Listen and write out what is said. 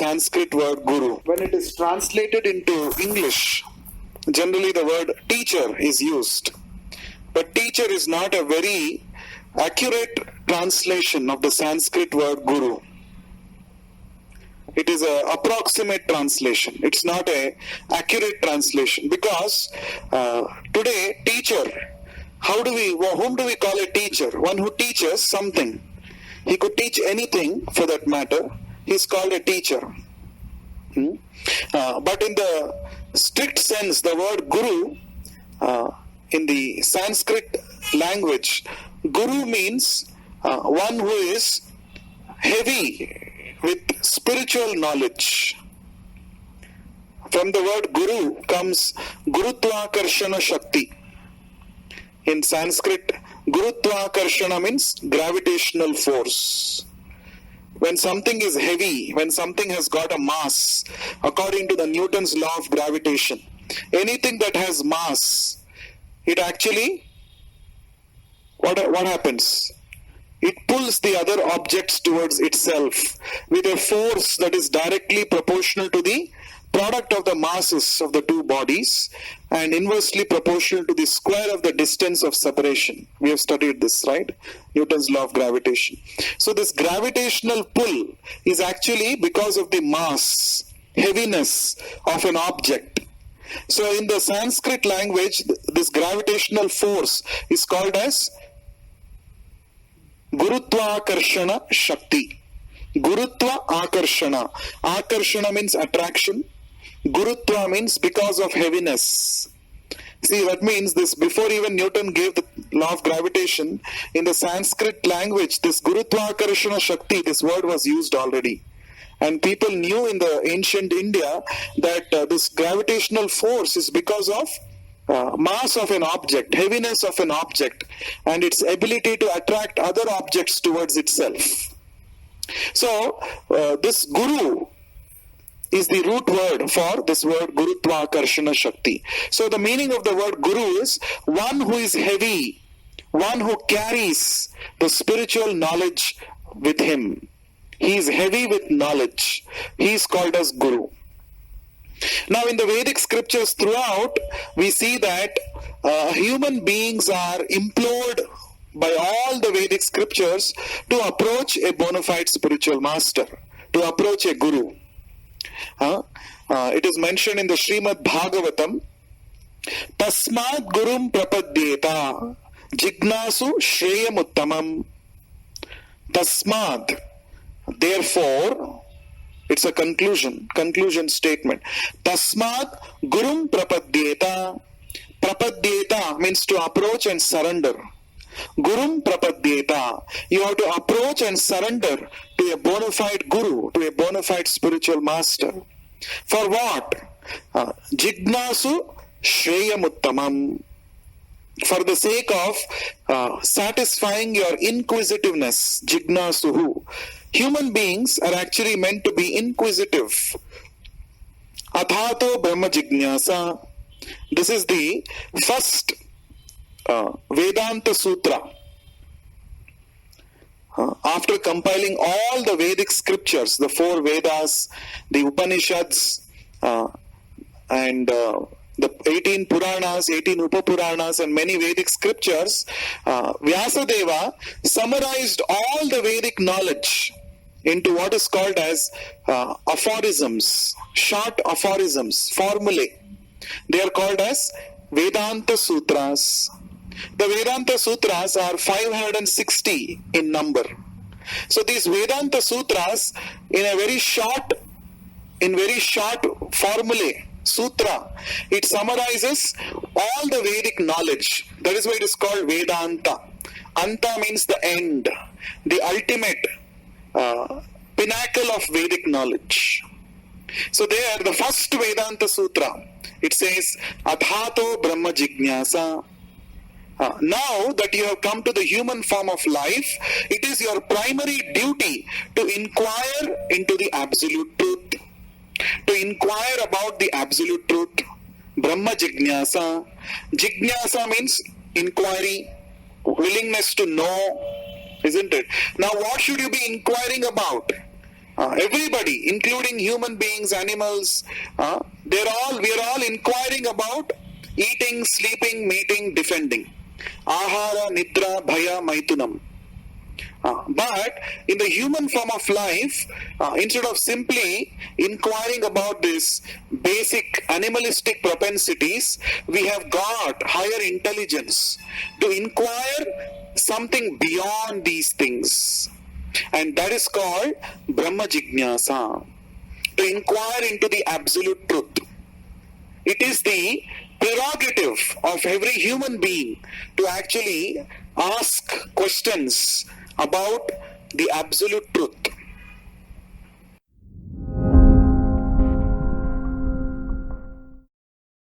Sanskrit word guru. When it is translated into English, generally the word teacher is used. But teacher is not a very accurate translation of the Sanskrit word guru. It is an approximate translation. It's not an accurate translation because today teacher, whom do we call a teacher? One who teaches something. He could teach anything for that matter. He's called a teacher. But in the strict sense, the word guru, in the Sanskrit language, guru means one who is heavy with spiritual knowledge. From the word guru comes GURUTVA-AKARSHANA SHAKTI. In Sanskrit, GURUTVA-AKARSHANA means gravitational force. When something is heavy, when something has got a mass, according to the Newton's law of gravitation, anything that has mass, it actually, what happens? It pulls the other objects towards itself with a force that is directly proportional to the product of the masses of the two bodies and inversely proportional to the square of the distance of separation. We have studied this, right? Newton's law of gravitation. So this gravitational pull is actually because of the mass, heaviness of an object. So in the Sanskrit language, this gravitational force is called as GURUTVA-AKARSHANA SHAKTI. GURUTVA-AKARSHANA. Akarshana means attraction. Gurutva means because of heaviness. See, that means this, before even Newton gave the law of gravitation, in the Sanskrit language, this GURUTVA-AKARSHANA Shakti, this word was used already. And people knew in the ancient India that this gravitational force is because of mass of an object, heaviness of an object, and its ability to attract other objects towards itself. So, this guru is the root word for this word GURUTVA-AKARSHANA Shakti. So the meaning of the word guru is one who is heavy, one who carries the spiritual knowledge with him. He is heavy with knowledge. He is called as guru. Now in the Vedic scriptures throughout, we see that human beings are implored by all the Vedic scriptures to approach a bona fide spiritual master, to approach a guru. It is mentioned in the Srimad Bhagavatam, Tasmad Gurum Prapadyeta Jignasu Shreyam Uttamam. Tasmad, therefore, it's a conclusion statement. Tasmad Gurum Prapadyeta. Prapadyeta means to approach and surrender. Gurum Prapadyeta. You have to approach and surrender to a bona fide guru, to a bona fide spiritual master. For what? Jignasu Shreyam Uttamam. For the sake of satisfying your inquisitiveness, Jignasuhu. Human beings are actually meant to be inquisitive. Athato Brahma Jignasa. This is the first Vedanta Sutra. After compiling all the Vedic scriptures, the 4 Vedas, the Upanishads, and the 18 Puranas, 18 Upapuranas, and many Vedic scriptures, Vyasadeva summarized all the Vedic knowledge into what is called as aphorisms, short aphorisms, formulae. They are called as Vedanta Sutras. The Vedanta Sutras are 560 in number. So these Vedanta Sutras, in very short formulae, sutra, it summarizes all the Vedic knowledge. That is why it is called Vedanta. Anta means the end, the ultimate pinnacle of Vedic knowledge. So there, the first Vedanta Sutra, it says, Adhato Brahma Jignasa. Now that you have come to the human form of life, it is your primary duty to inquire into the absolute truth. To inquire about the absolute truth. Brahma Jignasa. Jignasa means inquiry, willingness to know, isn't it? Now what should you be inquiring about? everybody, including human beings, animals, we are all inquiring about eating, sleeping, mating, defending. Ahara, nidra, bhaya, maitunam. But in the human form of life, instead of simply inquiring about this basic animalistic propensities, we have got higher intelligence to inquire something beyond these things. And that is called Brahma Jignasa, to inquire into the absolute truth. It is the prerogative of every human being to actually ask questions about the absolute truth.